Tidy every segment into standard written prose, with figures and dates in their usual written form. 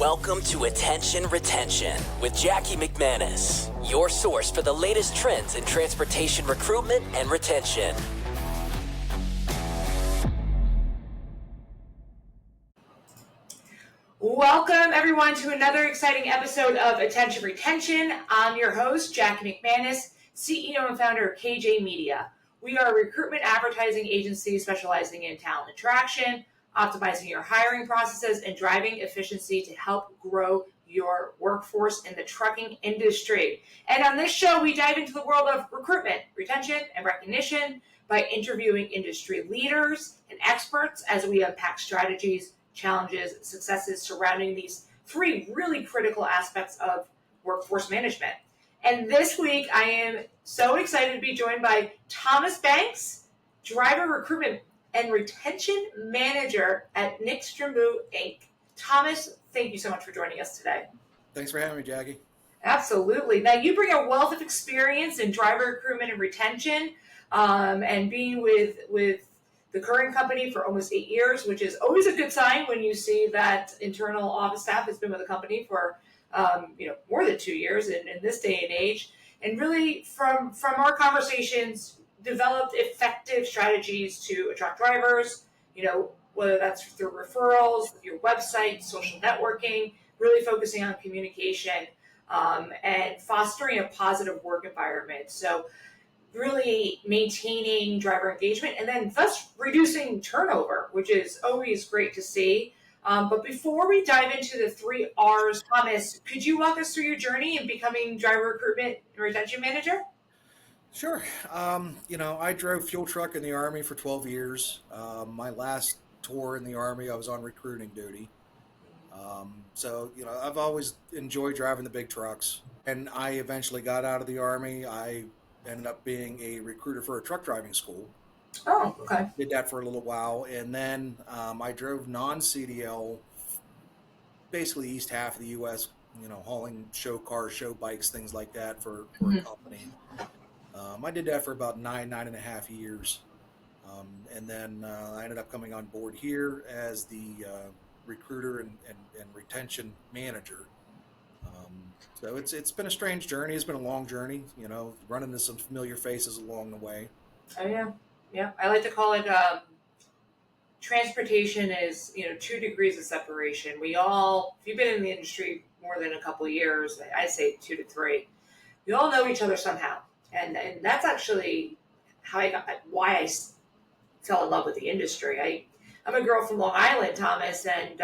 Welcome to Attention Retention with Jackie McManus, your source for the latest trends in transportation recruitment and retention. Welcome, everyone, to another exciting episode of Attention Retention. I'm your host, Jackie McManus, CEO and founder of KJ Media. We are a recruitment advertising agency specializing in talent attraction, optimizing your hiring processes, and driving efficiency to help grow your workforce in the trucking industry. And on this show, we dive into the world of recruitment, retention, and recognition by interviewing industry leaders and experts as we unpack strategies, challenges, successes surrounding these three really critical aspects of workforce management. And this week, I am so excited to be joined by Thomas Banks, driver recruitment and retention manager at Nick Strimbu Inc. Thomas, thank you so much for joining us today. Thanks for having me, Jackie. Absolutely. Now, you bring a wealth of experience in driver recruitment and retention, and being with the current company for almost 8 years, which is always a good sign when you see that internal office staff has been with the company for more than 2 years in this day and age. And really, from our conversations, developed effective strategies to attract drivers, whether that's through referrals, your website, social networking, really focusing on communication, and fostering a positive work environment. So really maintaining driver engagement and then thus reducing turnover, which is always great to see. But before we dive into the 3 R's, Thomas, could you walk us through your journey in becoming driver recruitment and retention manager? Sure. I drove fuel truck in the Army for 12 years. My last tour in the Army, I was on recruiting duty. I've always enjoyed driving the big trucks. And I eventually got out of the Army. I ended up being a recruiter for a truck driving school. Oh, okay. Did that for a little while. And then I drove non-CDL, basically east half of the U.S., hauling show cars, show bikes, things like that for a company. I did that for about 9.5 years. And then I ended up coming on board here as the recruiter and retention manager. So it's been a strange journey. It's been a long journey, running into some familiar faces along the way. Oh, yeah. Yeah. I like to call it transportation is, 2 degrees of separation. We all, if you've been in the industry more than a couple of years, I say 2 to 3, we all know each other somehow. And that's actually why I fell in love with the industry. I'm a girl from Long Island, Thomas, and,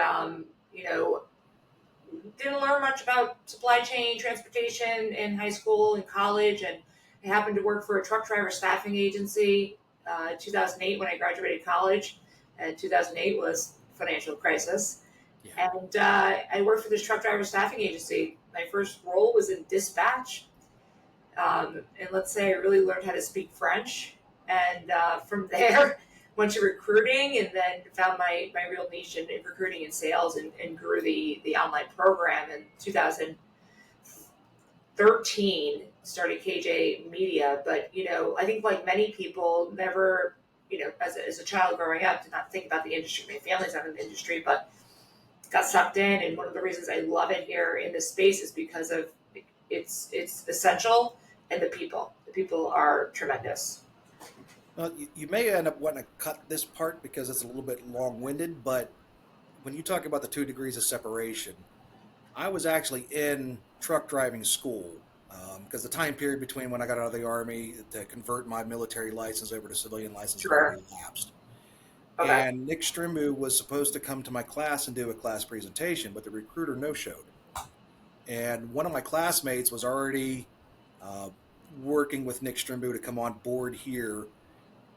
didn't learn much about supply chain, transportation in high school and college. And I happened to work for a truck driver staffing agency in 2008 when I graduated college. And 2008 was financial crisis. Yeah. And I worked for this truck driver staffing agency. My first role was in dispatch. And let's say I really learned how to speak French. And from there, went to recruiting and then found my real niche in recruiting and sales and grew the online program. In 2013, started KJ Media. But, I think like many people never, as a child growing up, did not think about the industry. My family's not in the industry, but got sucked in. And one of the reasons I love it here in this space is because of it's essential. And the people are tremendous. Well, you may end up wanting to cut this part because it's a little bit long-winded, but when you talk about the 2 degrees of separation, I was actually in truck driving school because the time period between when I got out of the Army to convert my military license over to civilian license already lapsed. Okay. And Nick Strimbu was supposed to come to my class and do a class presentation, but the recruiter no-showed. And one of my classmates was already working with Nick Strimbu to come on board here,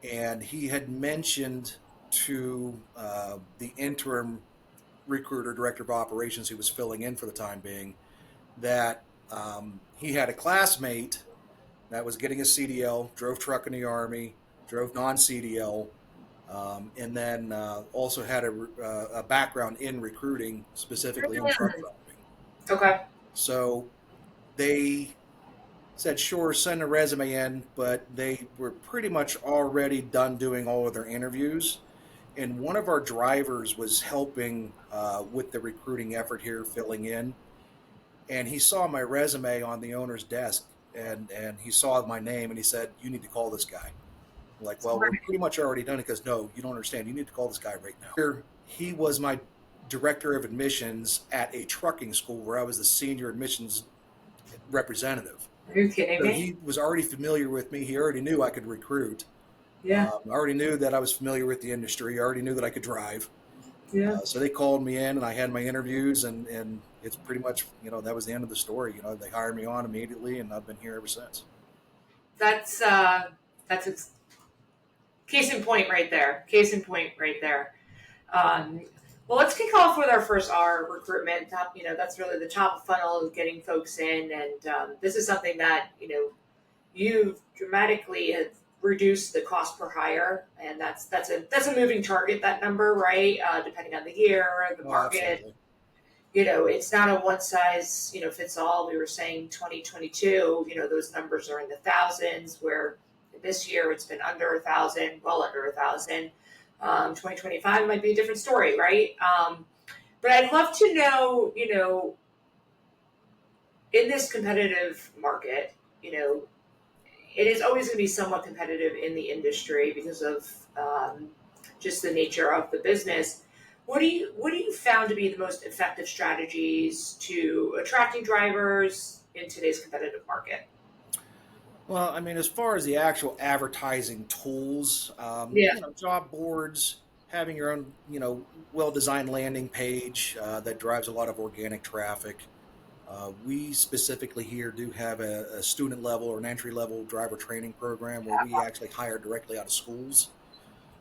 and he had mentioned to the interim recruiter, director of operations, who was filling in for the time being, that he had a classmate that was getting a CDL, drove truck in the Army, drove non-CDL, and then also had a background in recruiting, specifically in truck driving. Okay. So they said, sure, send a resume in, but they were pretty much already done doing all of their interviews. and one of our drivers was helping with the recruiting effort here, filling in, and he saw my resume on the owner's desk, and he saw my name, and he said, "You need to call this guy." I'm like, well, we're pretty much already done. He goes, "No, you don't understand. You need to call this guy right now." Here, he was my director of admissions at a trucking school where I was the senior admissions representative. Are you kidding So me? he was already familiar with me. He already knew I could recruit. Yeah. I already knew that I was familiar with the industry. I already knew that I could drive. Yeah. So they called me in, and I had my interviews, and it's pretty much, that was the end of the story. They hired me on immediately, and I've been here ever since. That's case in point right there. Case in point right there. Well, let's kick off with our first R, recruitment. That's really the top of funnel, getting folks in, and this is something that you've dramatically have reduced the cost per hire, and that's a moving target. That number, right? Depending on the year, the market. Absolutely. It's not a one size fits all. We were saying 2022. Those numbers are in the thousands. Where this year it's been under 1,000, well under 1,000. 2025 might be a different story, right? But I'd love to know, in this competitive market, it is always going to be somewhat competitive in the industry because of just the nature of the business. What do you found to be the most effective strategies to attracting drivers in today's competitive market? Well, I mean, as far as the actual advertising tools, job boards, having your own, well-designed landing page that drives a lot of organic traffic. We specifically here do have a student level or an entry level driver training program where we actually hire directly out of schools.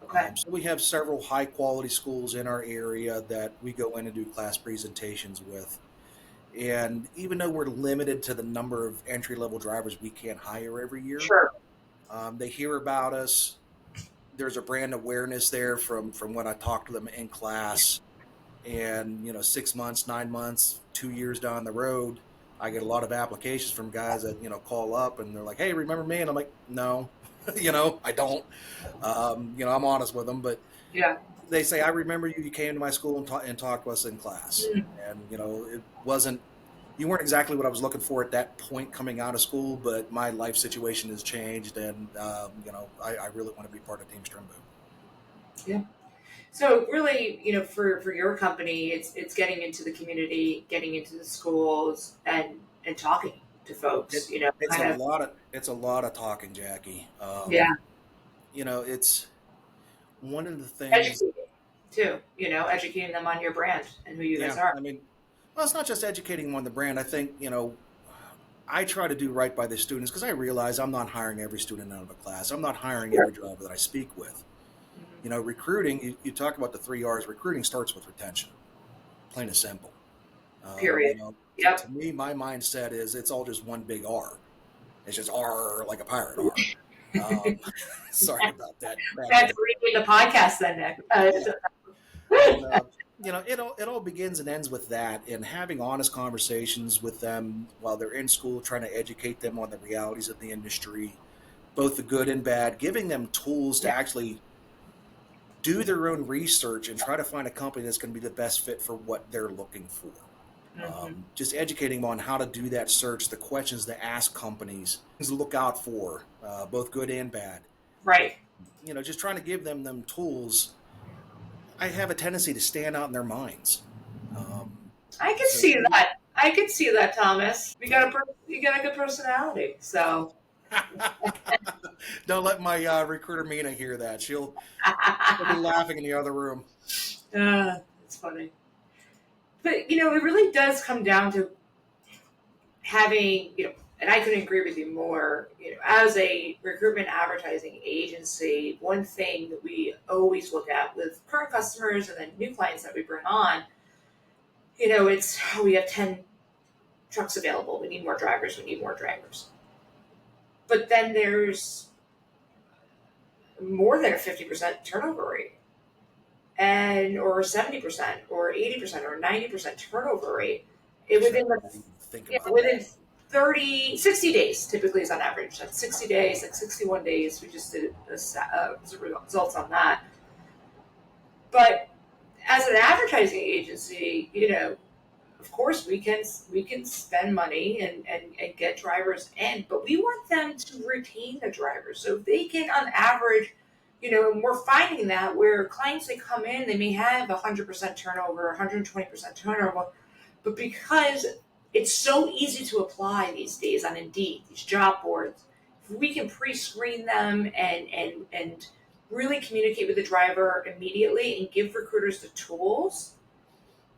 Okay. So we have several high quality schools in our area that we go in and do class presentations with. And even though we're limited to the number of entry level drivers we can't hire every year, Sure. they hear about us. There's a brand awareness there from when I talk to them in class. And 6 months, 9 months, 2 years down the road, I get a lot of applications from guys that call up and they're like, "Hey, remember me?" And I'm like, "No, I don't." I'm honest with them, but Yeah. they say, "I remember you. You came to my school and talked to us in class." And it wasn't. You weren't exactly what I was looking for at that point coming out of school, but my life situation has changed, and I really want to be part of Team Strimbu. Yeah. So really, for your company, it's getting into the community, getting into the schools, and talking to folks. It's a lot of talking, Jackie. Yeah, It's one of the things. educating too. Educating them on your brand and who you guys are. I mean, well, it's not just educating them on the brand. I think I try to do right by the students because I realize I'm not hiring every student out of a class. I'm not hiring every driver that I speak with. Recruiting, you talk about the 3 R's. Recruiting starts with retention, plain and simple. Period. Yep. To me, my mindset is it's all just one big R. It's just R like a pirate R. Sorry about that. That's reading the podcast then, Nick. It all begins and ends with that, and having honest conversations with them while they're in school, trying to educate them on the realities of the industry, both the good and bad, giving them tools to actually do their own research and try to find a company that's going to be the best fit for what they're looking for. Just educating them on how to do that search, the questions to ask companies, things to look out for, both good and bad. Right. Just trying to give them tools. I have a tendency to stand out in their minds. I can see that. I can see that, Thomas. You got a good personality, so. Don't let my recruiter Mina hear that. She'll be laughing in the other room. It's funny. But, it really does come down to having, and I couldn't agree with you more, as a recruitment advertising agency, one thing that we always look at with current customers and then new clients that we bring on, it's, we have 10 trucks available. We need more drivers. We need more drivers. But then there's more than a 50% turnover rate, or 70%, or 80%, or 90% turnover rate. Within 60 days, typically is on average. That's 60 days, like 61 days. We just did results on that. But as an advertising agency, of course we can spend money and get drivers in, but we want them to retain the drivers. So if they can, on average, and we're finding that where clients, they come in, they may have 100% turnover, 120% turnover, but because it's so easy to apply these days on Indeed, these job boards, if we can pre-screen them and really communicate with the driver immediately and give recruiters the tools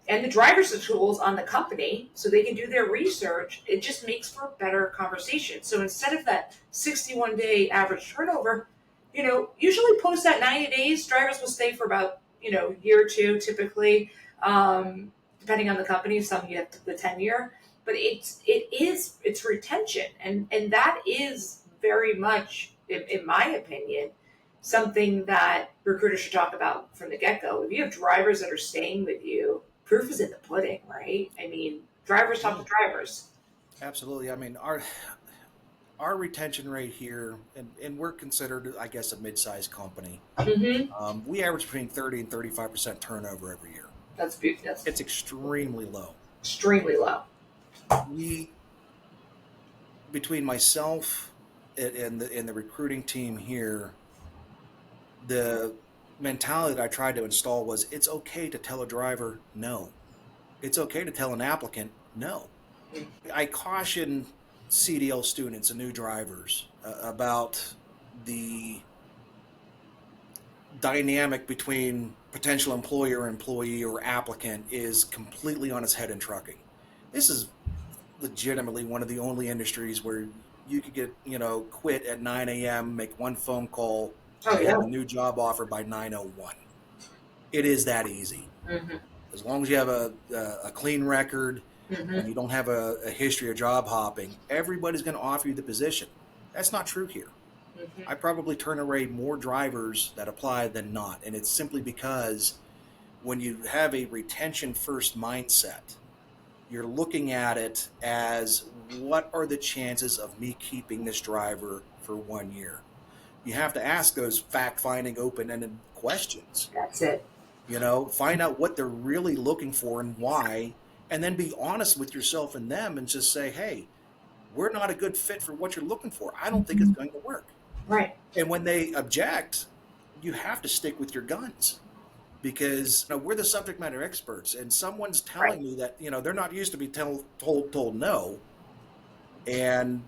and the drivers the tools on the company so they can do their research, it just makes for a better conversation. So instead of that 61-day average turnover, usually post that 90 days, drivers will stay for about, year or two typically, depending on the company. Some you have the 10-year, but it's retention. And that is very much, in my opinion, something that recruiters should talk about from the get-go. If you have drivers that are staying with you, proof is in the pudding, right? I mean, drivers talk to drivers. Absolutely. I mean, our retention rate here, and we're considered, I guess, a mid-sized company. Mm-hmm. We average between 30 and 35% turnover every year. That's beautiful. That's It's extremely low. extremely low. Between myself and the recruiting team here, the mentality that I tried to install was it's okay to tell a driver no. It's okay to tell an applicant no. I caution CDL students and new drivers about the dynamic between potential employer, employee, or applicant is completely on its head in trucking. This is legitimately one of the only industries where you could get, quit at 9 a.m., make one phone call, Oh, yeah. have a new job offer by 9:01. It is that easy. Mm-hmm. As long as you have a clean record Mm-hmm. and you don't have a history of job hopping, everybody's going to offer you the position. That's not true here. Mm-hmm. I probably turn away more drivers that apply than not. And it's simply because when you have a retention first mindset, you're looking at it as what are the chances of me keeping this driver for 1 year? You have to ask those fact-finding, open-ended questions. That's it. Find out what they're really looking for and why, and then be honest with yourself and them and just say, hey, we're not a good fit for what you're looking for. I don't think it's going to work. Right. And when they object, you have to stick with your guns because we're the subject matter experts, and someone's telling me that they're not used to be told no, and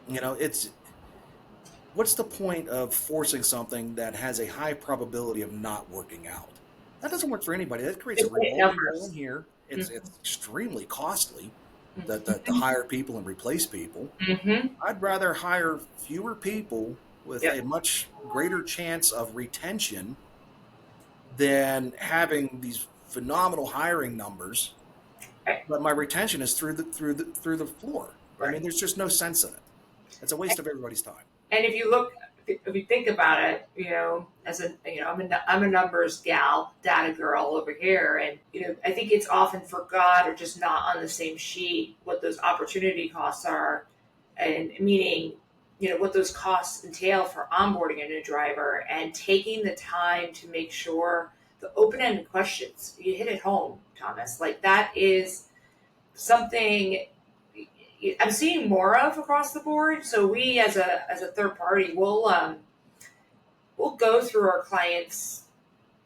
it's what's the point of forcing something that has a high probability of not working out? That doesn't work for anybody. That creates a revolving door in here. It's extremely costly to hire people and replace people. Mm-hmm. I'd rather hire fewer people with a much greater chance of retention than having these phenomenal hiring numbers, but my retention is through the floor. Right. I mean, there's just no sense in it. It's a waste of everybody's time. And if you think about it, I'm a numbers gal, data girl over here, and I think it's often forgot or just not on the same sheet what those opportunity costs are, and meaning what those costs entail for onboarding a new driver and taking the time to make sure the open-ended questions, you hit it home, Thomas. Like that is something I'm seeing more of across the board. So we, as a third party, we'll go through our clients'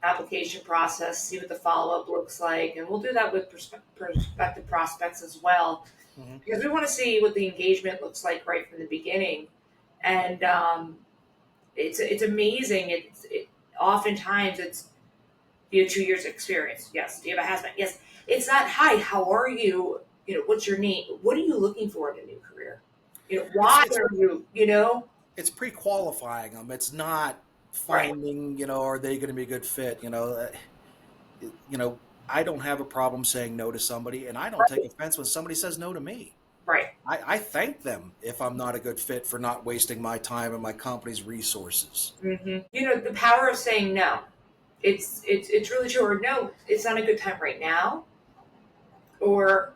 application process, see what the follow-up looks like, and we'll do that with prospective prospects as well, because we want to see what the engagement looks like right from the beginning. And it's amazing. Oftentimes it's, do you have 2 years experience? Yes. Do you have a hazmat? Yes. It's not, hi, how are you? What's your name? What are you looking for in a new career? Why are you, It's pre-qualifying them. It's not finding, are they going to be a good fit? I don't have a problem saying no to somebody, and I don't take offense when somebody says no to me. Right. I thank them if I'm not a good fit for not wasting my time and my company's resources. Mm-hmm. The power of saying no. It's really true. Or no, it's not a good time right now. Or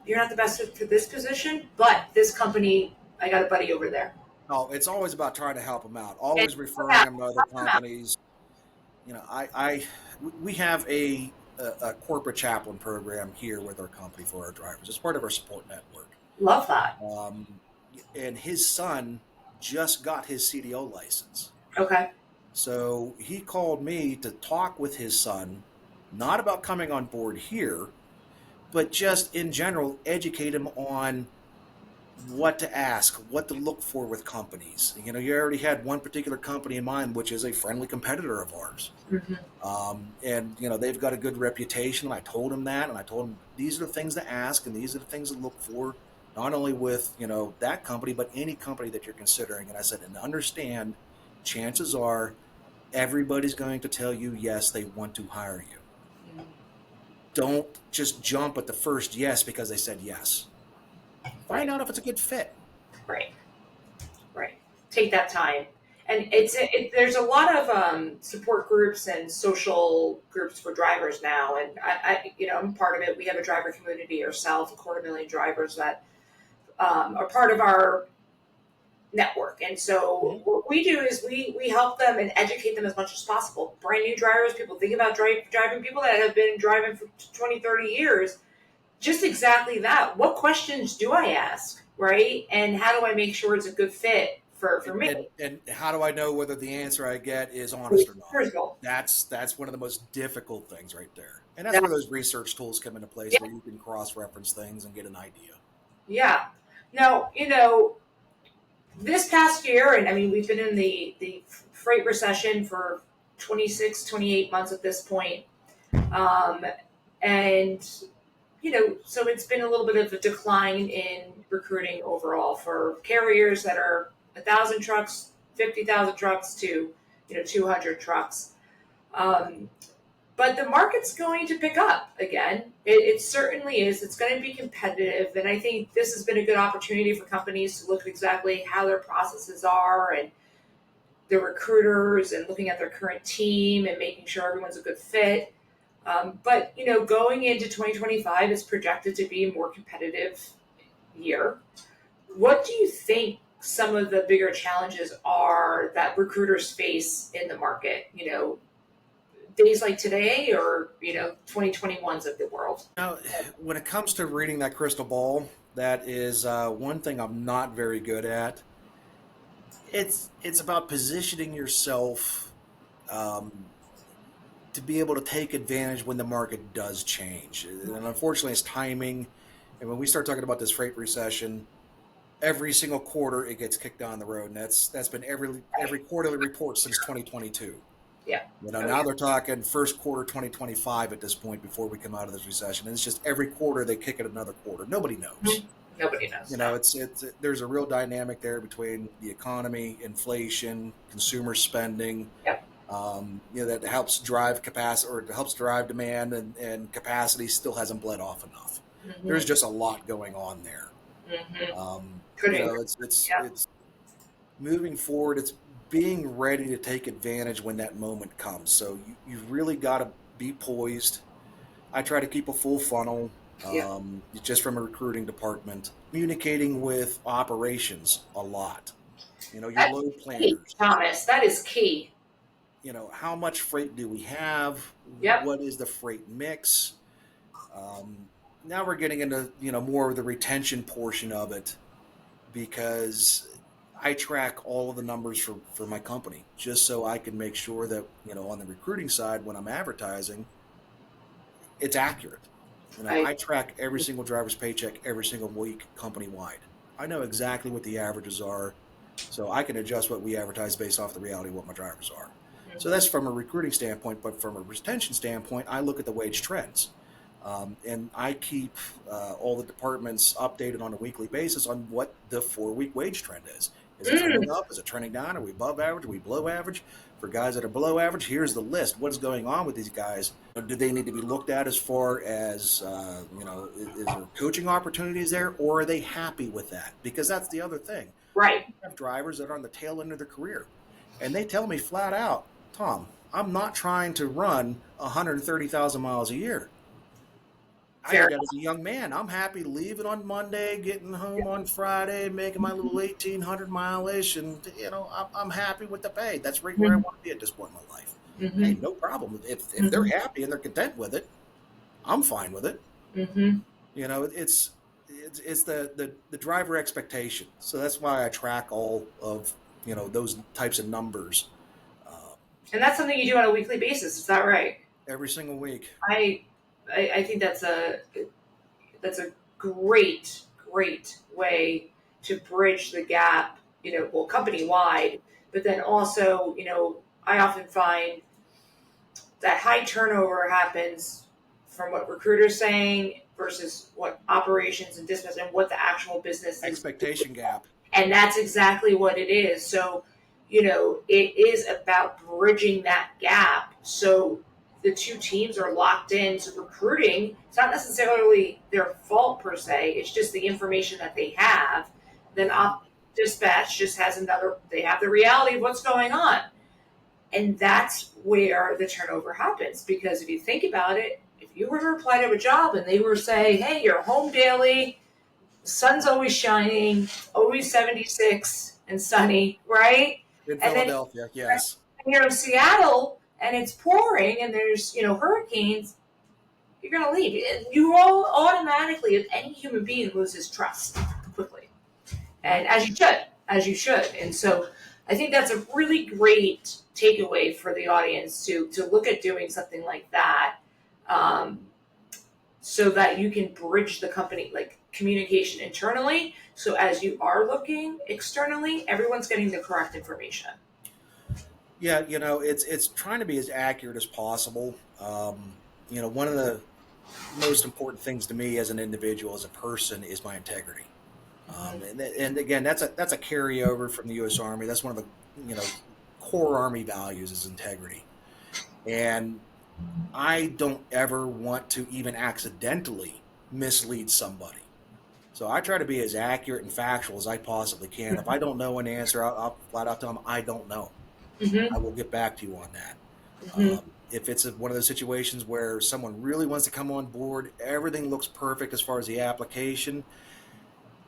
you're not the best fit for this position, but this company, I got a buddy over there. Oh, it's always about trying to help them out. Always referring them to other companies. we have a corporate chaplain program here with our company for our drivers. It's part of our support network. Love that. And his son just got his CDO license. Okay. So he called me to talk with his son, not about coming on board here, but just in general, educate him on what to ask, what to look for with companies. You know, you already had one particular company in mind, which is a friendly competitor of ours. Mm-hmm. And, you know, they've got a good reputation. And I told him that, and I told him these are the things to ask and these are the things to look for, not only with, you know, that company, but any company that you're considering. And I said, and understand, chances are everybody's going to tell you, yes, they want to hire you. Mm-hmm. Don't just jump at the first yes because they said yes. Find out if it's a good fit. Right. Right. Take that time. And there's a lot of support groups and social groups for drivers now. And I'm part of it. We have a driver community ourselves, 250,000 drivers that are part of our network. And so what we do is we help them and educate them as much as possible. Brand new drivers, people think about driving, people that have been driving for 20, 30 years, just exactly that. What questions do I ask, right? And how do I make sure it's a good fit for me? And how do I know whether the answer I get is honest or not? Critical. That's one of the most difficult things right there. And that's where those research tools come into place, where you can cross-reference things and get an idea. Yeah. Now, this past year, and I mean, we've been in the freight recession for 26, 28 months at this point. And, so it's been a little bit of a decline in recruiting overall for carriers that are 1,000 trucks, 50,000 trucks to, 200 trucks. But the market's going to pick up again. It certainly is. It's going to be competitive. And I think this has been a good opportunity for companies to look at exactly how their processes are and their recruiters and looking at their current team and making sure everyone's a good fit. But going into 2025 is projected to be a more competitive year. What do you think some of the bigger challenges are that recruiters face in the market? Days like today, or 2021s of the world? Now, when it comes to reading that crystal ball, that is one thing I'm not very good at. It's about positioning yourself to be able to take advantage when the market does change. And unfortunately, it's timing. And when we start talking about this freight recession, every single quarter it gets kicked down the road, and that's been every quarterly report since 2022. Yeah. Now they're talking first quarter 2025 at this point before we come out of this recession. And it's just every quarter they kick it another quarter. Nobody knows. Mm-hmm. Nobody knows. There's a real dynamic there between the economy, inflation, consumer spending. Yep. That helps drive capacity or helps drive demand, and capacity still hasn't bled off enough. Mm-hmm. There's just a lot going on there. Mm-hmm. It's moving forward. It's being ready to take advantage when that moment comes. So you really got to be poised. I try to keep a full funnel, just from a recruiting department, communicating with operations a lot. Your load planners. Key, Thomas, that is key. How much freight do we have? Yep. What is the freight mix? Now we're getting into, more of the retention portion of it, because I track all of the numbers for my company, just so I can make sure that, on the recruiting side, when I'm advertising, it's accurate. I track every single driver's paycheck every single week, company-wide. I know exactly what the averages are, so I can adjust what we advertise based off the reality of what my drivers are. Mm-hmm. So that's from a recruiting standpoint, but from a retention standpoint, I look at the wage trends. And I keep all the departments updated on a weekly basis on what the 4-week wage trend is. Is it trending up? Is it trending down? Are we above average? Are we below average? For guys that are below average, here's the list. What is going on with these guys? Do they need to be looked at as far as, is there coaching opportunities there, or are they happy with that? Because that's the other thing. Right. I have drivers that are on the tail end of their career, and they tell me flat out, Tom, I'm not trying to run 130,000 miles a year. I got as a young man, I'm happy leaving on Monday, getting home on Friday, making my little 1,800 mileage, and I'm happy with the pay. That's right where I want to be at this point in my life. Hey, Mm-hmm. no problem. If they're Mm-hmm. happy and they're content with it, I'm fine with it. Mm-hmm. You know, it's the driver expectation. So that's why I track all of those types of numbers um, And that's something you do on a weekly basis. Is that right? every single week. I, I think that's a great way to bridge the gap. Well, company wide, but then also, I often find that high turnover happens from what recruiters saying versus what operations and dispatch and what the actual business is. Expectation gap. And that's exactly what it is. So, it is about bridging that gap. So the two teams are locked in. So recruiting, it's not necessarily their fault per se. It's just the information that they have. Then dispatch just has they have the reality of what's going on. And that's where the turnover happens. Because if you think about it, if you were to apply to a job and they were saying, hey, you're home daily, the sun's always shining, always 76 and sunny, right? In And then Philadelphia, yes. you're in Seattle and it's pouring and there's, hurricanes, you're going to leave. You all automatically, if any human being loses trust quickly. And as you should. And so I think that's a really great takeaway for the audience to look at doing something like that. Um, so that you can bridge the company, like communication internally. So as you are looking externally, everyone's getting the correct information. Yeah, it's trying to be as accurate as possible. One of the most important things to me as an individual, as a person, is my integrity. And again, that's a carryover from the U.S. Army. That's one of the core Army values is integrity. And I don't ever want to even accidentally mislead somebody. So I try to be as accurate and factual as I possibly can. If I don't know an answer, I'll flat out tell them I don't know. Mm-hmm. I will get back to you on that. Mm-hmm. If it's one of those situations where someone really wants to come on board, everything looks perfect as far as the application,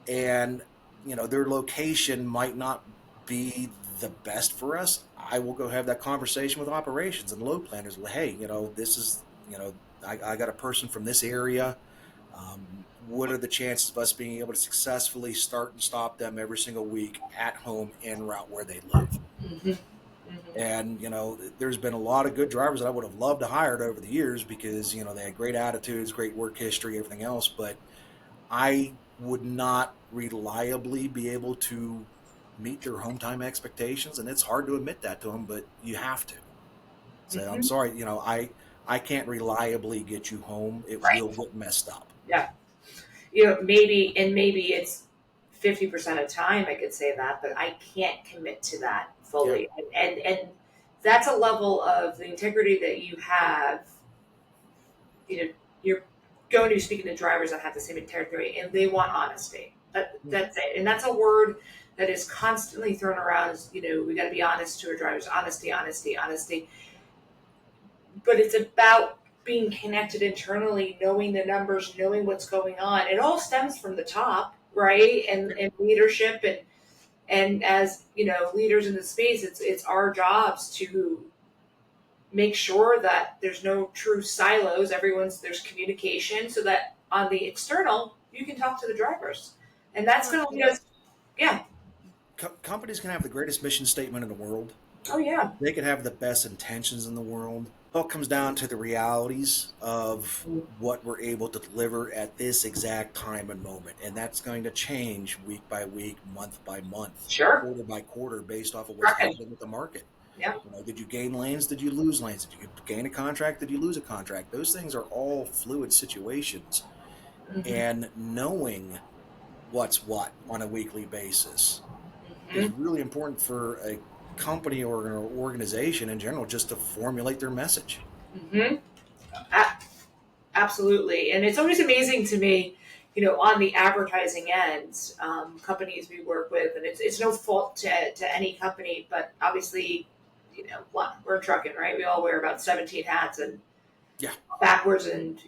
and their location might not be the best for us, I will go have that conversation with operations and load planners. Hey, this is I got a person from this area. What are the chances of us being able to successfully start and stop them every single week at home en route where they live? Mm-hmm. Mm-hmm. And there's been a lot of good drivers that I would have loved to hire over the years because they had great attitudes, great work history, everything else. But I would not reliably be able to meet their home time expectations, and it's hard to admit that to them, but you have to. So I'm Mm-hmm. sorry, I can't reliably get you home. It Right. will get messed up. Yeah. Maybe it's 50% of time I could say that, but I can't commit to that fully. Yeah. And that's a level of the integrity that you have. You're going to be speaking to drivers that have the same integrity and they want honesty. That's it. And that's a word that is constantly thrown around as, we got to be honest to our drivers. Honesty, honesty, honesty. But it's about being connected internally, knowing the numbers, knowing what's going on. It all stems from the top, right? And leadership and as leaders in the space, it's our jobs to make sure that there's no true silos. There's communication so that on the external you can talk to the drivers, and that's going to lead us. Yeah. Companies can have the greatest mission statement in the world. Oh yeah. They can have the best intentions in the world. It all comes down to the realities of what we're able to deliver at this exact time and moment. And that's going to change week by week, month by month, Sure. quarter by quarter, based off of what's happening with the market. Yeah. Did you gain lanes? Did you lose lanes? Did you gain a contract? Did you lose a contract? Those things are all fluid situations. Mm-hmm. And knowing what's what on a weekly basis Mm-hmm. is really important for a company or an organization in general just to formulate their message. Mm-hmm. Absolutely. And it's always amazing to me, on the advertising end, companies we work with, and it's no fault to any company, but obviously, we're trucking, right? We all wear about 17 hats and Yeah. backwards and,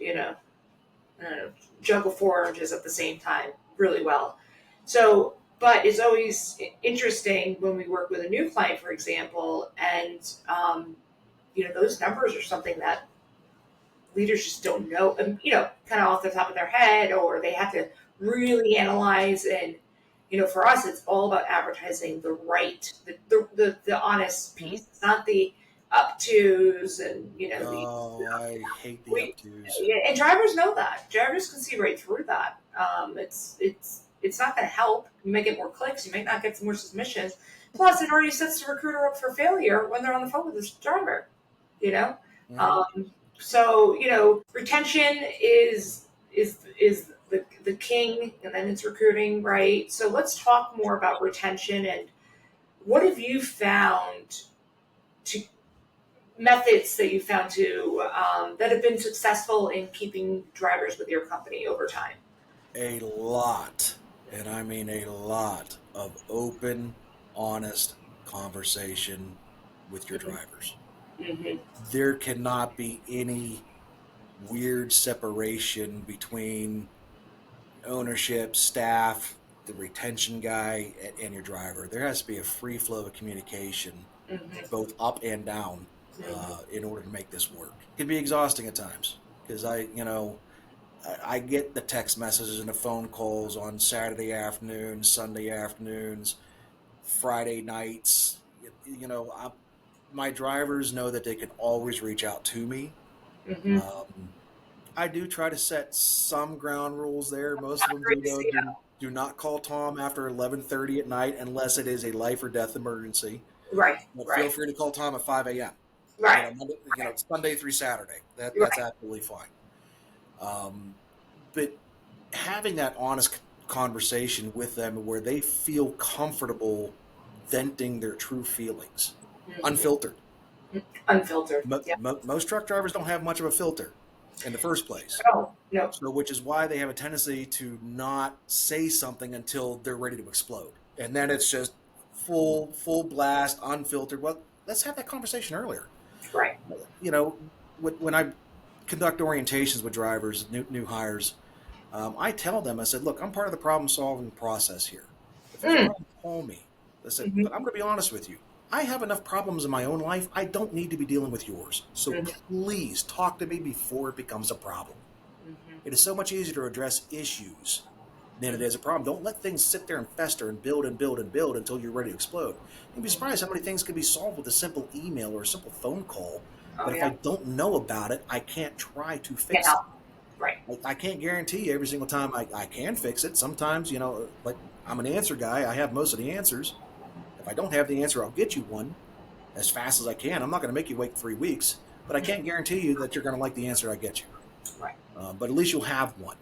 juggle 4 oranges at the same time really well. So, but it's always interesting when we work with a new client, for example, and, those numbers are something that leaders just don't know, kind of off the top of their head, or they have to really analyze. And for us, it's all about advertising the right, the honest piece. It's not the up tos and I hate the we, up twos. and drivers know that. Drivers can see right through that. It's not going to help. You may get more clicks. You may not get some more submissions. Plus, it already sets the recruiter up for failure when they're on the phone with this driver. Mm-hmm. So retention is the king, and then it's recruiting, right? So let's talk more about retention and what have you found to methods that you found to that have been successful in keeping drivers with your company over time. A lot, and I mean a lot of open, honest conversation with your drivers. Mm-hmm. There cannot be any weird separation between ownership, staff, the retention guy, and your driver. There has to be a free flow of communication, Mm-hmm. both up and down, in order to make this work. It can be exhausting at times because I get the text messages and the phone calls on Saturday afternoons, Sunday afternoons, Friday nights. My drivers know that they can always reach out to me. Mm-hmm. I do try to set some ground rules there. Most of them do not call Tom after 11:30 at night unless it is a life or death emergency. Right. But Right. feel free to call Tom at 5 a.m. Right. Sunday through Saturday. That's Right. absolutely fine. But having that honest conversation with them where they feel comfortable venting their true feelings, Mm-hmm. unfiltered. Unfiltered. Most truck drivers don't have much of a filter in the first place. No. So, which is why they have a tendency to not say something until they're ready to explode, and then it's just full blast, unfiltered. Well, let's have that conversation earlier. Right. When I conduct orientations with drivers, new hires, I tell them, I said, look, I'm part of the problem solving process here. If there's a problem, call me. I said, but I'm going to be honest with you. I have enough problems in my own life. I don't need to be dealing with yours. So please talk to me before it becomes a problem. It is so much easier to address issues than it is a problem. Don't let things sit there and fester and build and build and build until you're ready to explode. You'd be surprised how many things can be solved with a simple email or a simple phone call. But if I don't know about it, I can't try to fix it. Right. I can't guarantee you every single time I can fix it. Sometimes, like I'm an answer guy. I have most of the answers. If I don't have the answer, I'll get you one as fast as I can. I'm not going to make you wait 3 weeks, but I can't guarantee you that you're going to like the answer I get you. Right. But at least you'll have one.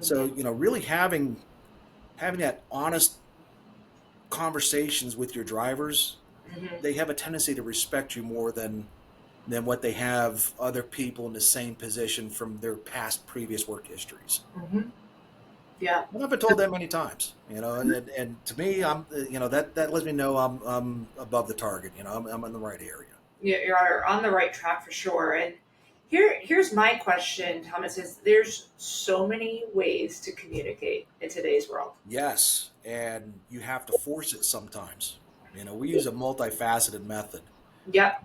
So, really having that honest conversations with your drivers, they have a tendency to respect you more than what they have other people in the same position from their previous work histories. Yeah. And I've been told that many times, and to me, I'm, that lets me know I'm above the target. I'm in the right area. Yeah, you're on the right track for sure. And here's my question, Thomas, is there's so many ways to communicate in today's world. Yes, and you have to force it sometimes. We use a multifaceted method. Yep.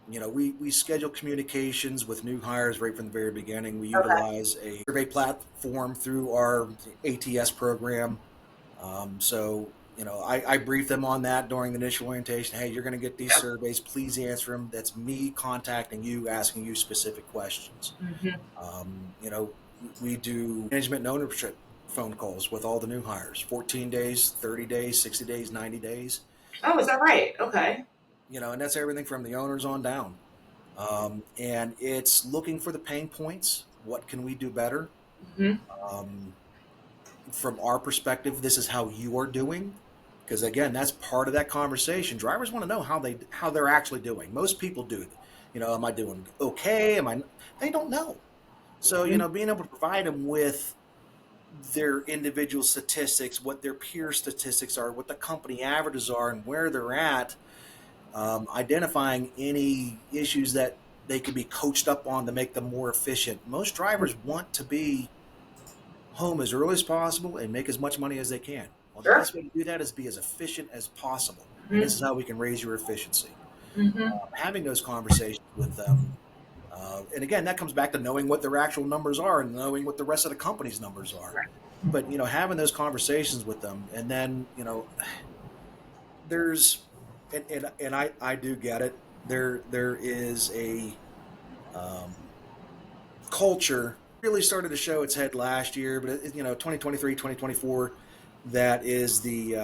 We schedule communications with new hires right from the very beginning. We utilize a survey platform through our ATS program. I brief them on that during the initial orientation. Hey, you're going to get these surveys. Please answer them. That's me contacting you, asking you specific questions. We do management and ownership phone calls with all the new hires, 14 days, 30 days, 60 days, 90 days. Oh, is that right? Okay. And that's everything from the owners on down. And it's looking for the pain points. What can we do better? From our perspective, this is how you are doing. Because again, that's part of that conversation. Drivers want to know how they're actually doing. Most people do. Am I doing okay? They don't know. So, being able to provide them with their individual statistics, what their peer statistics are, what the company averages are, and where they're at, identifying any issues that they could be coached up on to make them more efficient. Most drivers want to be home as early as possible and make as much money as they can. Well, the best way to do that is be as efficient as possible. And this is how we can raise your efficiency. Mm-hmm. Having those conversations with them. And again, that comes back to knowing what their actual numbers are and knowing what the rest of the company's numbers are. Right. But, having those conversations with them, and then, there's, and I do get it. There is a culture really started to show its head last year, but 2023, 2024, that is the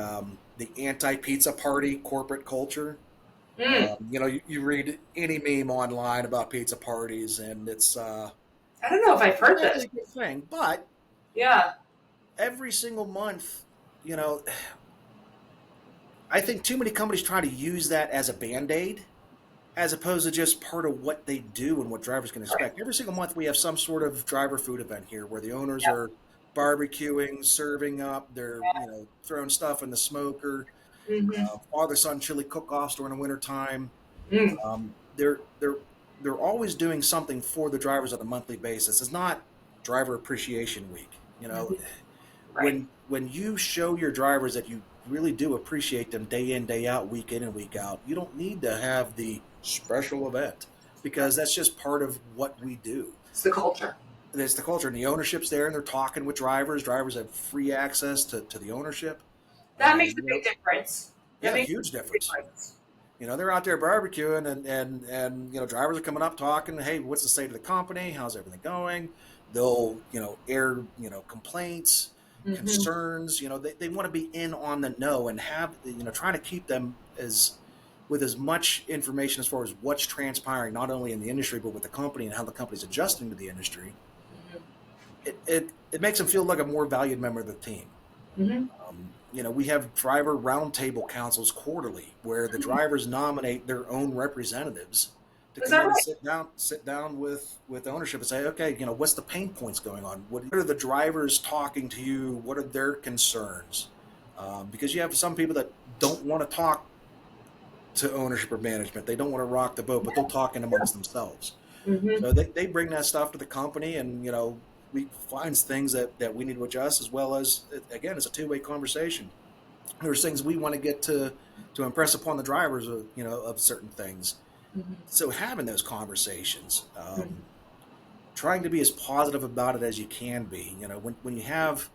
anti-pizza party corporate culture. Mm. You read any meme online about pizza parties, and it's I don't know if I've heard exactly this. a good thing. But Yeah. every single month, you know, I think too many companies try to use that as a band-aid as opposed to just part of what they do and what drivers can Right. expect. Every single month we have some sort of driver food event here where the owners Yeah. are barbecuing, serving up, they're, throwing stuff in the smoker, Mm-hmm. father-son chili cook-offs during the wintertime. Mm. They're always doing something for the drivers on a monthly basis. It's not driver appreciation week. Mm-hmm. Right. When you show your drivers that you really do appreciate them day in, day out, week in and week out, you don't need to have the special event Right. because that's just part of what we do. It's the culture. There's the culture, and the ownership's there, and they're talking with drivers. Drivers have free access to the ownership. That makes a You know, big difference. That yeah, makes huge a big difference. difference. They're out there barbecuing, and drivers are coming up talking. Hey, what's the state of the company? How's everything going? They'll air complaints, Mm-hmm. concerns. They want to be in on the know and have trying to keep them as much information as far as what's transpiring not only in the industry but with the company and how the company's adjusting to the industry. It makes them feel like a more valued member of the team. Mm-hmm. We have driver roundtable councils quarterly where the drivers nominate their own representatives to Is come that in and right? sit down with ownership and say, okay, what's the pain points going on? What are the drivers talking to you? What are their concerns? Because you have some people that don't want to talk to ownership or management. They don't want to rock the boat, but they'll talk in amongst themselves. Mm-hmm. So they bring that stuff to the company, and we find things that we need to adjust, as well as, again, it's a two-way conversation. There's things we want to get to impress upon the drivers of certain things. Mm-hmm. So having those conversations, Mm-hmm. trying to be as positive about it as you can be. When you have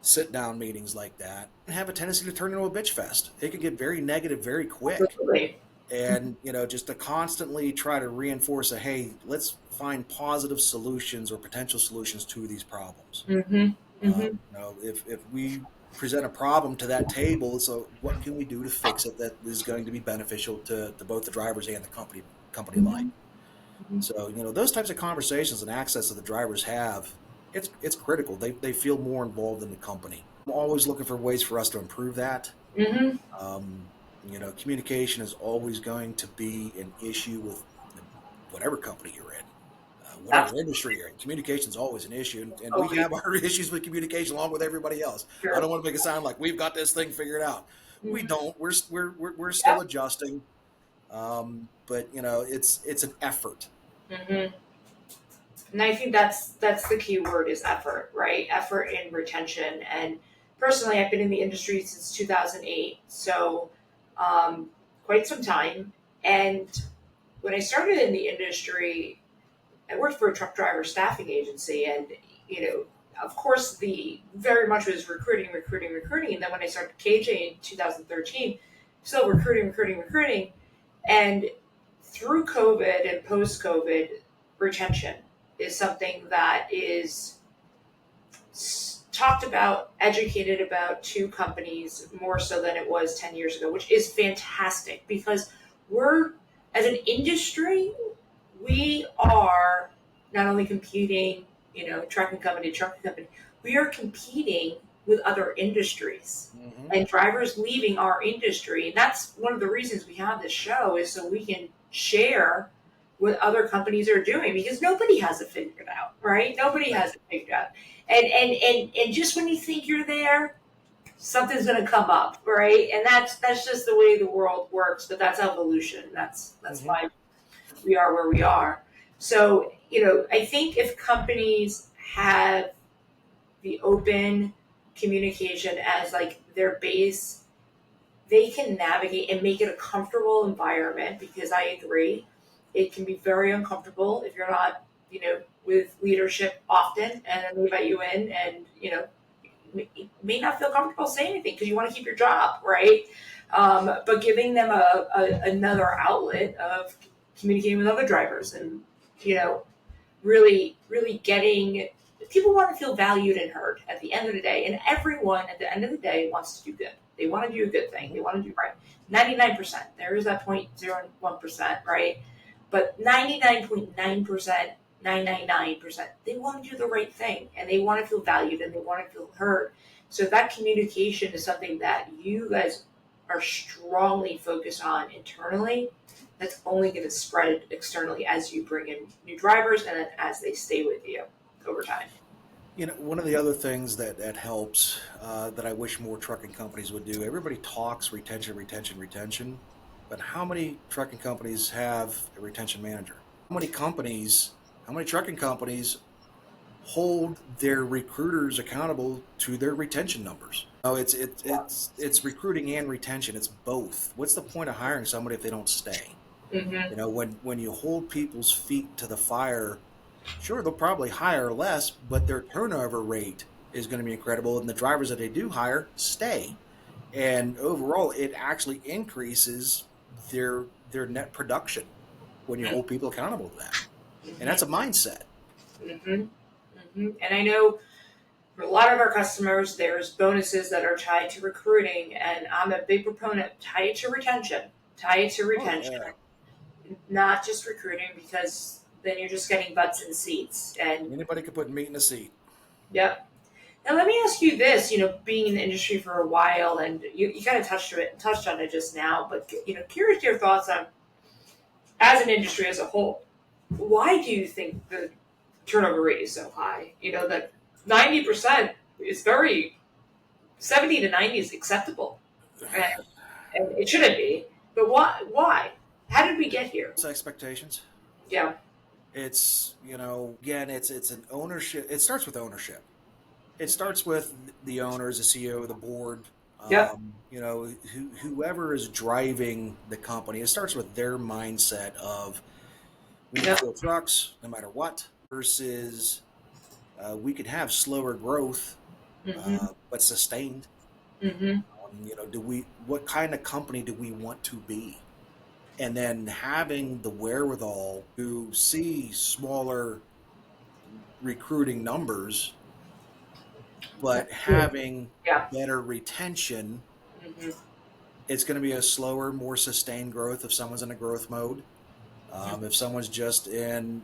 sit down meetings like that, have a tendency to turn into a bitch fest. It can get very negative very quick. Absolutely. And just to constantly try to reinforce hey, let's find positive solutions or potential solutions to these problems. Mm-hmm. Mm-hmm. If we present a problem to that table, so what can we do to fix it that is going to be beneficial to both the drivers and the company alike? Mm-hmm. Mm-hmm. So those types of conversations and access that the drivers have, it's critical. They feel more involved in the company. I'm always looking for ways for us to improve that. Mm-hmm. Um, Communication is always going to be an issue with whatever company you're in, whatever That's industry you're in. Communication is always an issue, and we totally have our issues with communication along with everybody else. I true. don't want to make it sound like we've got this thing figured out. We Mm-hmm. don't. We're still Yep. adjusting, but it's an effort. Mm-hmm. And I think that's the key word is effort, right? Effort and retention. And personally, I've been in the industry since 2008, so um, quite some time. And when I started in the industry, I worked for a truck driver staffing agency, and you know, of course, the very much was recruiting, recruiting, recruiting. And then when I started KJ in 2013, still recruiting, recruiting, recruiting, and through COVID and post COVID, retention is something that is talked about, educated about to companies more so than it was 10 years ago, which is fantastic because we're, as an industry, we are not only competing, trucking company to trucking company, we are competing with other industries Mm-hmm. and drivers leaving our industry. And that's one of the reasons we have this show is so we can share what other companies are doing because nobody has it figured out, right? Nobody Right. has it figured out. And just when you think you're there, something's going to come up, right? And that's just the way the world works. But that's evolution. That's Mm-hmm. why we are where we are. So I think if companies have the open communication as like their base they can navigate and make it a comfortable environment, because I agree, it can be very uncomfortable if you're not, with leadership often, and then they invite you in and, you may not feel comfortable saying anything because you want to keep your job, right? But giving them another outlet of communicating with other drivers and, really, really getting people want to feel valued and heard at the end of the day. And everyone at the end of the day wants to do good. They want to do a good thing. They want to do right. 99%. There is that 0.01%, right? But 99.9%, 999%, they want to do the right thing and they want to feel valued and they want to feel heard. So that communication is something that you guys are strongly focused on internally. That's only going to spread externally as you bring in new drivers and then as they stay with you over time. One of the other things that helps that I wish more trucking companies would do, everybody talks retention, but how many trucking companies have a retention manager? How many trucking companies hold their recruiters accountable to their retention numbers? No, it's recruiting and retention. It's both. What's the point of hiring somebody if they don't stay? Mm-hmm. When you hold people's feet to the fire, sure, they'll probably hire less, but their turnover rate is going to be incredible, and the drivers that they do hire stay. And overall, it actually increases their net production when you hold people accountable to that. And that's a mindset. Mm-hmm. Mm-hmm. And I know for a lot of our customers, there's bonuses that are tied to recruiting, and I'm a big proponent. Tie it to retention. Oh, yeah. Not just recruiting, because then you're just getting butts in seats. And Anybody could put meat in a seat. yep. Now let me ask you this: being in the industry for a while, and you kind of touched on it just now, but curious your thoughts on, as an industry as a whole, why do you think the turnover rate is so high? That 90% is 70 to 90 is acceptable, and it shouldn't be. But why? Why? How did we get here? It's expectations. Yeah. It's, again, it's an ownership. It starts with ownership. It starts with the owners, the CEO, the board, Yep. whoever is driving the company. It starts with their mindset of we need to Yep. fill trucks no matter what, versus we could have slower growth, Mm-hmm. but sustained. Mm-hmm. What kind of company do we want to be? And then having the wherewithal to see smaller recruiting numbers, but having Yeah. better retention. Mm-hmm. It's going to be a slower, more sustained growth if someone's in a growth mode. If someone's just in,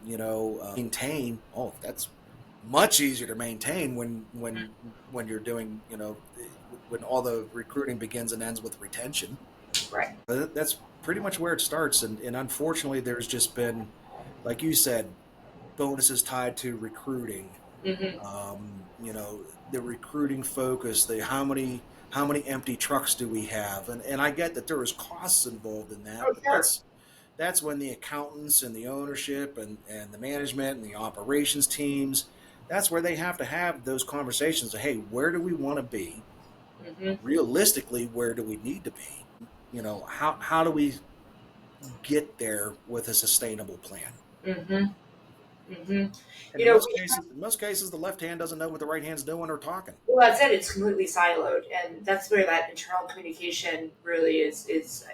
maintain, that's much easier to maintain when you're doing, when all the recruiting begins and ends with retention. Right. That's pretty much where it starts. And unfortunately, there's just been, like you said, bonuses tied to recruiting. Mm-hmm. The recruiting focus, how many empty trucks do we have? And I get that there is costs involved in that, Oh, but sure. that's when the accountants and the ownership and the management and the operations teams, that's where they have to have those conversations of, hey, where do we want to be? Mm-hmm. Realistically, where do we need to be? How do we get there with a sustainable plan? Mm-hmm. Mm-hmm. And You in know, most cases, the left hand doesn't know what the right hand's doing or talking. well, that's it. It's completely siloed, and that's where that internal communication really is. It's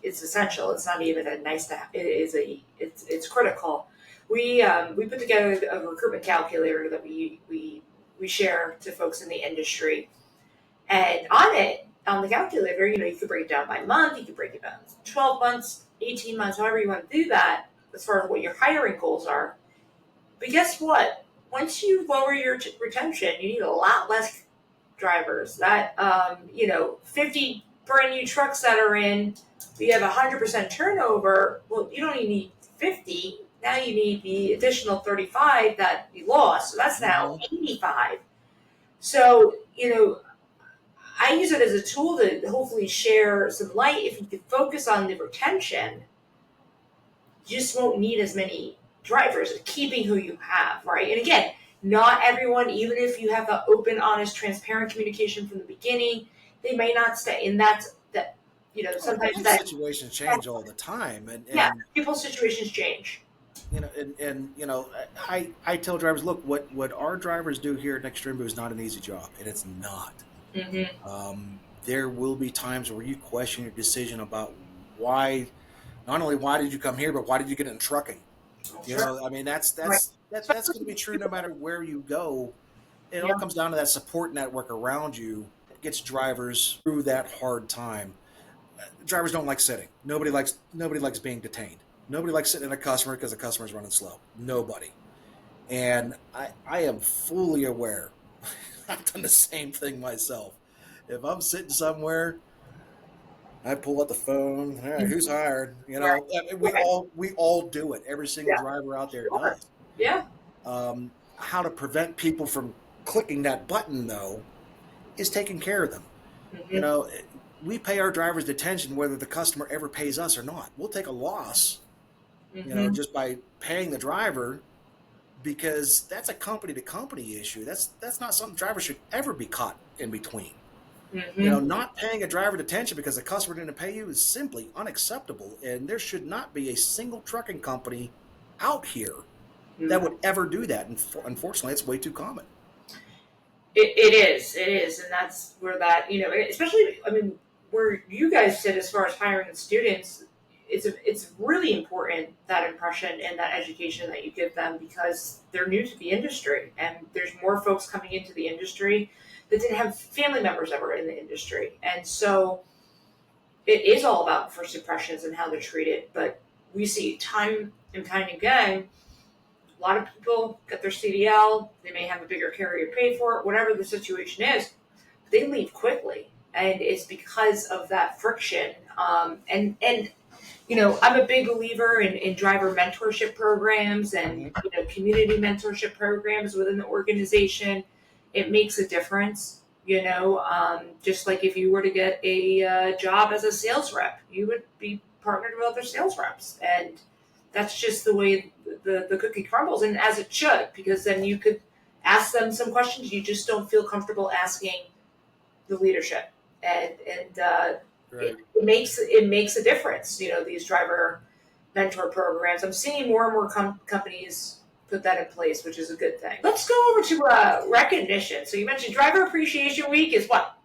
essential. It's not even a nice to have. It's critical. We put together a recruitment calculator that we share to folks in the industry, and on the calculator, you could break it down by month. You could break it down 12 months, 18 months, however you want to do that, as far as what your hiring goals are. But guess what? Once you lower your retention, you need a lot less drivers. That 50 brand new trucks that are in, you have 100% turnover. Well, you don't even need 50. Now you need the additional 35 that you lost. So that's now 85. So I use it as a tool to hopefully share some light. If you could focus on the retention, you just won't need as many drivers, keeping who you have, right? And again, not everyone, even if you have the open, honest, transparent communication from the beginning, they may not stay. And that's sometimes People's that, situations change all the time, yeah, and people's situations change. I tell drivers, look, what our drivers do here at Nick Strimbu is not an easy job, and it's not. Hmm. There will be times where you question your decision about why, not only why did you come here, but why did you get in trucking? Sure. I mean, Right. that's going to be true no matter where you go. It all Yeah. comes down to that support network around you that gets drivers through that hard time. Drivers don't like sitting. Nobody likes being detained. Nobody likes sitting in a customer because the customer's running slow. Nobody. And I am fully aware. I've done the same thing myself. If I'm sitting somewhere, I pull out the phone. All right, who's hired? Right. Right. We all do it. Every single Yeah. driver out there Sure. does. Yeah. How to prevent people from clicking that button though is taking care of them. You Hmm. know, we pay our drivers detention whether the customer ever pays us or not. We'll take a loss, Hmm. just by paying the driver because that's a company to company issue. That's not something drivers should ever be caught in between. Hmm. Not paying a driver detention because the customer didn't pay you is simply unacceptable. And there should not be a single trucking company out here that would ever do that. And unfortunately, it's way too common. It is, and that's where that especially, I mean, where you guys sit as far as hiring students, it's really important, that impression and that education that you give them, because they're new to the industry, and there's more folks coming into the industry that didn't have family members that were in the industry, and so it is all about first impressions and how they're treated. But we see time and time again, a lot of people get their CDL, they may have a bigger carrier pay for it, whatever the situation is, they leave quickly. And it's because of that friction. I'm a big believer in driver mentorship programs and Mm-hmm. community mentorship programs within the organization. It makes a difference. Just like if you were to get a job as a sales rep, you would be partnered with other sales reps, and that's just the way the cookie crumbles, and as it should, because then you could ask them some questions you just don't feel comfortable asking the leadership, and Right. it makes a difference. These driver mentor programs. I'm seeing more and more companies put that in place, which is a good thing. Let's go over to recognition. So you mentioned Driver Appreciation Week is what,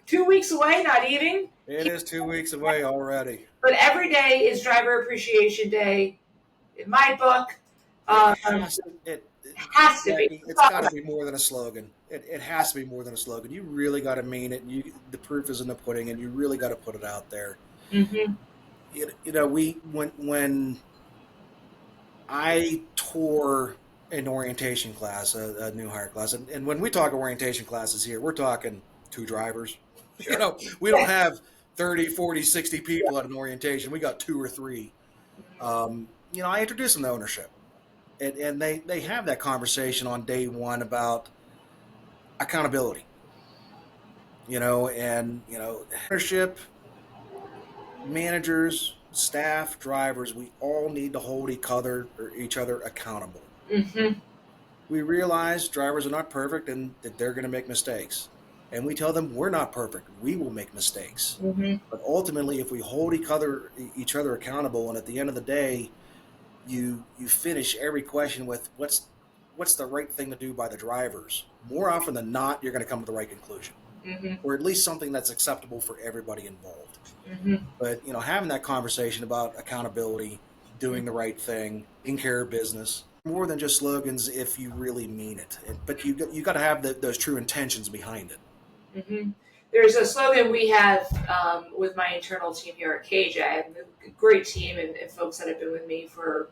2 weeks away? Not even. It is 2 weeks away already. But every day is Driver Appreciation Day in my book. It Um, has has to be. Jackie, it's got to be more than a slogan. It has to be more than a slogan. You really got to mean it. The proof is in the pudding, and you really got to put it out there. Mm-hmm. We when I tore an orientation class, a new hire class, and when we talk orientation classes here, we're talking two drivers. Sure. We don't have 30, 40, 60 people at an orientation. We got two or three. I introduce them to ownership. And they have that conversation on day one about accountability, ownership, managers, staff, drivers, we all need to hold each other accountable. Mm-hmm. We realize drivers are not perfect and that they're going to make mistakes. And we tell them we're not perfect. We will make mistakes. Mm-hmm. But ultimately, if we hold each other accountable, and at the end of the day, you finish every question with what's the right thing to do by the drivers, more often than not, you're going to come to the right conclusion, Mm-hmm. or at least something that's acceptable for everybody involved. Mm-hmm. But having that conversation about accountability, doing the right thing, taking care of business, more than just slogans if you really mean it. But you got to have those true intentions behind it. Mm-hmm. There's a slogan we have with my internal team here at Cage. I have a great team and folks that have been with me for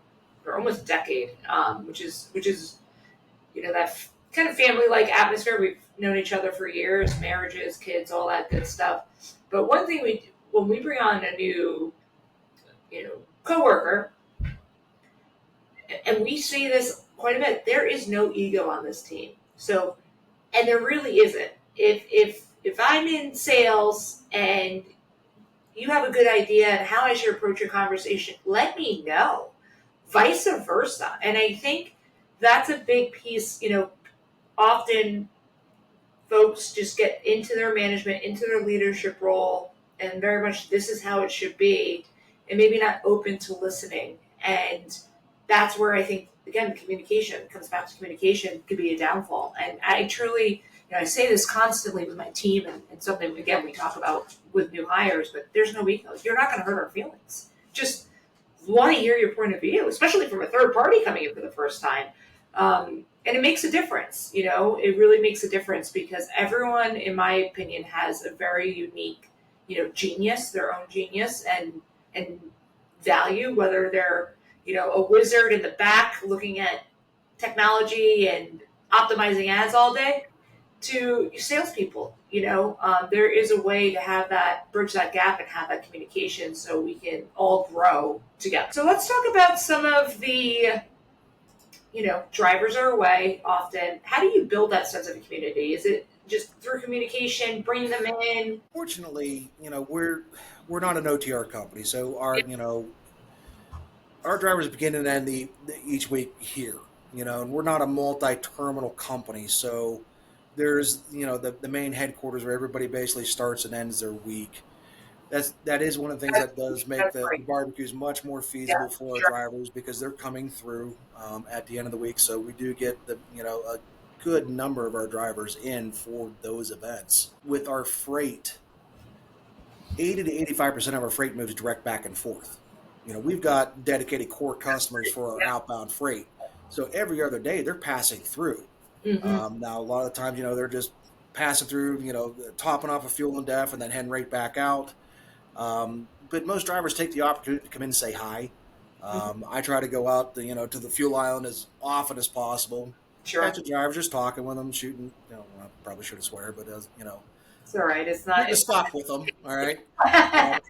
almost a decade, which is that kind of family like atmosphere. We've known each other for years, marriages, kids, all that good stuff. But one thing when we bring on a new coworker, and we see this quite a bit, there is no ego on this team. So, and there really isn't. If I'm in sales and you have a good idea on how I should approach a conversation, let me know. Vice versa. And I think that's a big piece. Often folks just get into their management, into their leadership role, and very much this is how it should be, and maybe not open to listening. And that's where I think, again, communication comes back to communication could be a downfall. And I truly, I say this constantly with my team, and something, again, we talk about with new hires, but there's no ego. You're not going to hurt our feelings. Just want to hear your point of view, especially from a third party coming in for the first time. And it makes a difference, it really makes a difference because everyone, in my opinion, has a very unique, genius, their own genius and value, whether they're, a wizard in the back looking at technology and optimizing ads all day to salespeople. There is a way to have that, bridge that gap and have that communication so we can all grow together. So let's talk about some of the, drivers are away often. How do you build that sense of a community? Is it just through communication, bring them in? Fortunately, we're not an OTR company, so our drivers begin and end each week here. And we're not a multi-terminal company, so there's the main headquarters where everybody basically starts and ends their week. That is one of the things that does make That's the great. barbecues much more feasible Yeah, for our sure. drivers because they're coming through at the end of the week. So we do get a good number of our drivers in for those events. With our freight, 80 to 85% of our freight moves direct back and forth. We've got dedicated core customers for our Yeah. outbound freight. So every other day they're passing through. Mm-hmm. Now, a lot of the times, they're just passing through, topping off a fuel and def and then heading right back out. But most drivers take the opportunity to come in and say hi. Mm-hmm. I try to go out, to the fuel island as often as possible. Catch Sure. the drivers, just talking with them, shooting. I probably shouldn't swear, but It's all right. It's shooting not. the It's stuff with them. All right. not.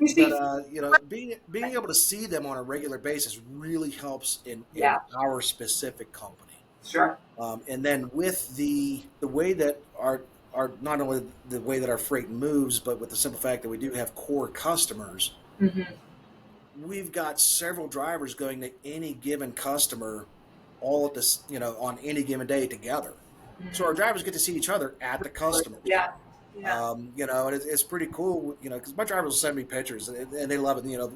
Um, You but speak. being able to see them on a regular basis really helps in Yeah. our specific company. Sure. And then with the way that our not only the way that our freight moves, but with the simple fact that we do have core customers, Mm-hmm. we've got several drivers going to any given customer all at this, on any given day together. So our Mm-hmm. drivers get to see each other at the customers. Yeah. Yeah. And it's pretty cool, because my drivers will send me pictures and they love it.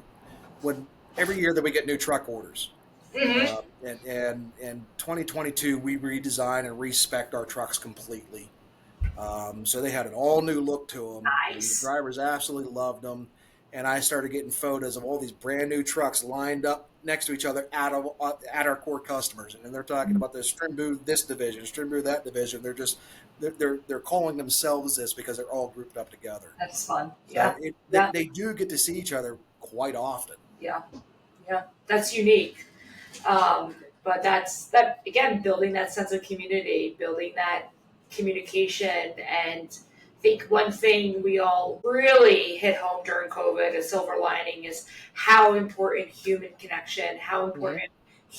When every year that we get new truck orders, Mm-hmm. and in 2022 we redesign and respec our trucks completely. So they had an all new look to them, and the Nice. drivers absolutely loved them. And I started getting photos of all these brand new trucks lined up next to each other at our core customers, and they're talking about the Strimbu this division, Strimbu that division. They're calling themselves this because they're all grouped up together. That's fun. So Yeah. Yeah. they do get to see each other quite often. Yeah. Yeah. That's unique. But that's that again, building that sense of community, building that communication. And I think one thing we all really hit home during COVID, a silver lining, is how important human connection, how Mm-hmm.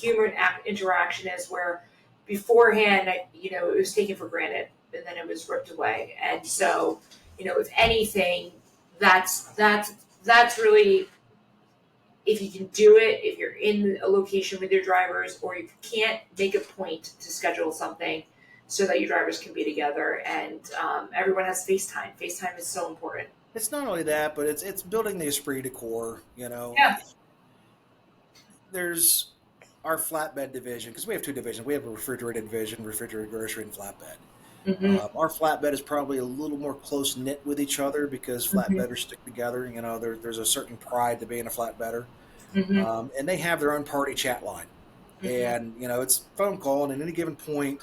important interaction is. Where beforehand, it was taken for granted, and then it was ripped away. And so, if anything, that's really, if you can do it, if you're in a location with your drivers, or if you can't, make a point to schedule something so that your drivers can be together. And everyone has FaceTime. FaceTime is so important. It's not only that, but it's building the esprit de corps. Yeah. There's our flatbed division, because we have two divisions. We have a refrigerated division, refrigerated grocery, and flatbed. Mm-hmm. Our flatbed is probably a little more close knit with each other because Mm-hmm. flatbedders stick together. There's a certain pride to being a flatbedder, Mm-hmm. and they have their own party chat line, Mm-hmm. and it's phone call, and at any given point,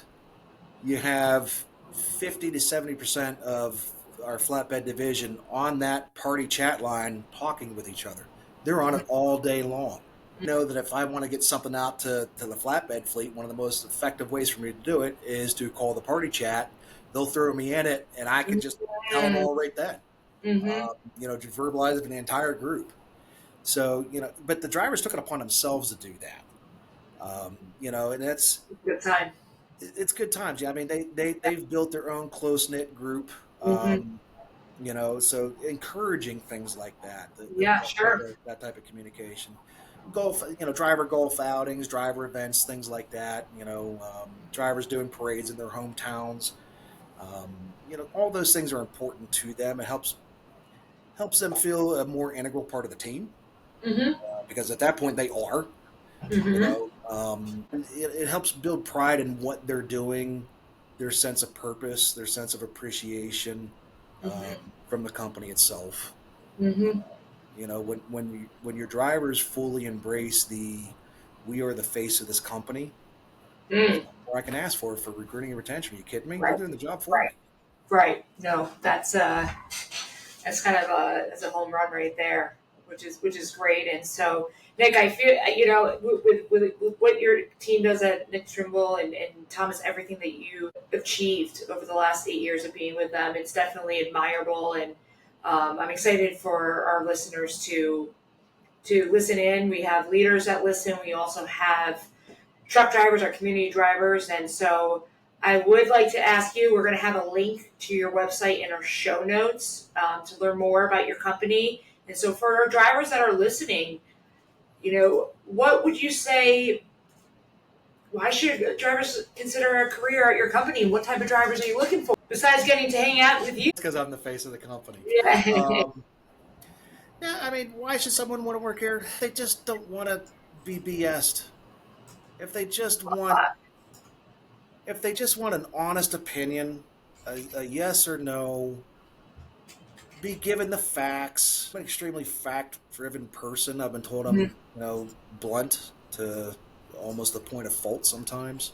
you have 50 to 70% of our flatbed division on that party chat line talking with each other. They're on it all day long. Know that if I want to get something out to the flatbed fleet, one of the most effective ways for me to do it is to call the party chat. They'll throw me in it, and I can just tell them all right then. Mm-hmm. To verbalize it for the entire group. So but the drivers took it upon themselves to do that. And Good time. it's good times. Yeah, I mean they've built their own close knit group. Mm-hmm. So encouraging things like that, Yeah, sure. that type of communication. Golf, driver golf outings, driver events, things like that. Drivers doing parades in their hometowns. All those things are important to them. It helps helps them feel a more integral part of the team, Mm-hmm. because at that point they are. Mm-hmm. It helps build pride in what they're doing, their sense of purpose, their sense of appreciation Mm-hmm. from the company itself. Mm-hmm. When your drivers fully embrace we are the face of this company, there's Mm. nothing more I can ask for recruiting and retention. Are you kidding me? They're Right. doing the job for Right. me. Right. No, that's kind of a home run right there, which is great. And so, Nick, I feel with what your team does at Nick Strimbu and Thomas, everything that you achieved over the last 8 years of being with them, it's definitely admirable. And I'm excited for our listeners to listen in. We have leaders that listen. We also have truck drivers, our community drivers. And so I would like to ask you, we're going to have a link to your website in our show notes to learn more about your company. And so for our drivers that are listening, what would you say, why should drivers consider a career at your company? What type of drivers are you looking for besides getting to hang out with you? Because I'm the face of the company. Yeah. Yeah, I mean, why should someone want to work here? They just don't want to be BS'd. If they just want, if they just want an honest opinion, a yes or no, be given the facts. I'm an extremely fact-driven person. I've been told I'm, Mhm. blunt to almost the point of fault sometimes.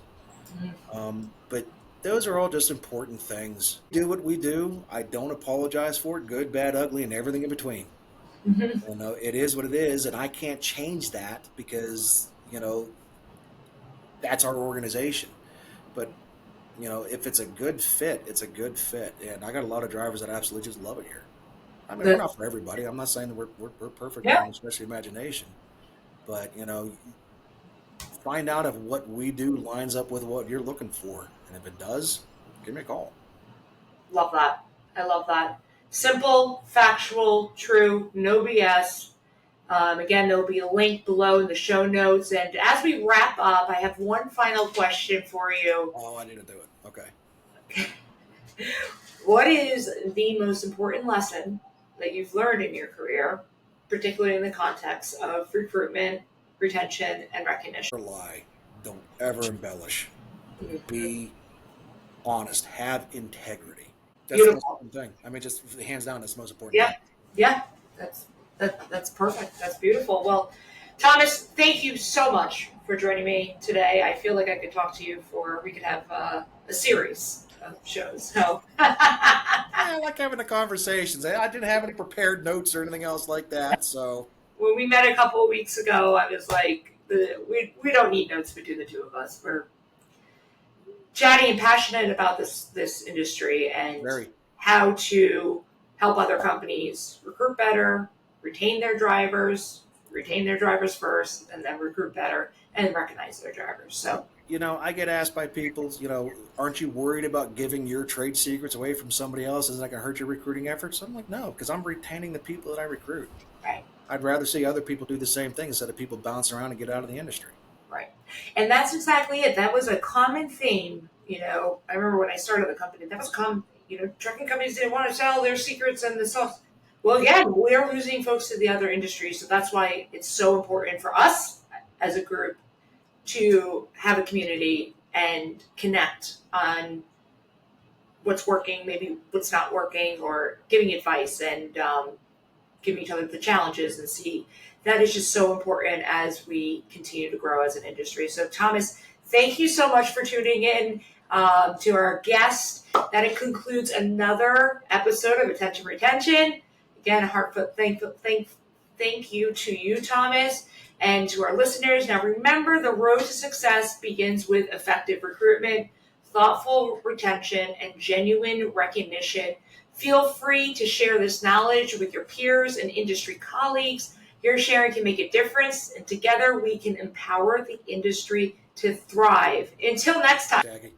Mhm. But those are all just important things. Do what we do. I don't apologize for it. Good, bad, ugly, and everything in between. Mhm. It is what it is, and I can't change that because that's our organization. But if it's a good fit, it's a good fit, and I got a lot of drivers that absolutely just love it here. I mean, we're The, not for everybody. I'm not saying that we're perfect by yeah, any stretch of the imagination, but find out if what we do lines up with what you're looking for, and if it does, give me a call. love that. I love that. Simple, factual, true, no BS. Again, there'll be a link below in the show notes. And as we wrap up, I have one final question for you. Oh, I need to do it. Okay. What is the most important lesson that you've learned in your career, particularly in the context of recruitment, retention, and recognition? Never lie. Don't ever embellish. Mhm. Be honest. Have integrity. That's the most Beautiful. important thing. I mean, just hands down, that's the most important Yeah, thing. yeah, that's perfect. That's beautiful. Well, Thomas, thank you so much for joining me today. I feel like I could talk to you we could have a series of shows. So Yeah, I like having the conversations. I didn't have any prepared notes or anything else like that, so when we met a couple of weeks ago, I was like, we don't need notes between the two of us. We're chatty and passionate about this industry and very. how to help other companies recruit better, retain their drivers first, and then recruit better and recognize their drivers. So I get asked by people, aren't you worried about giving your trade secrets away from somebody else? Isn't that going to hurt your recruiting efforts? I'm like, no, because I'm retaining the people that I recruit. right. I'd rather see other people do the same thing instead of people bounce around and get out of the industry. Right. And that's exactly it. That was a common theme. I remember when I started the company, that was common. Trucking companies didn't want to sell their secrets and the stuff. Well, again, we're losing folks to the other industries. So that's why it's so important for us as a group to have a community and connect on what's working, maybe what's not working, or giving advice and giving each other the challenges and see that is just so important as we continue to grow as an industry. So, Thomas, thank you so much for tuning in to our guest. That concludes another episode of Attention Retention. Again, a heartfelt thank you to you, Thomas, and to our listeners. Now, remember, the road to success begins with effective recruitment, thoughtful retention, and genuine recognition. Feel free to share this knowledge with your peers and industry colleagues. Your sharing can make a difference, and together we can empower the industry to thrive. Until next time. Jackie.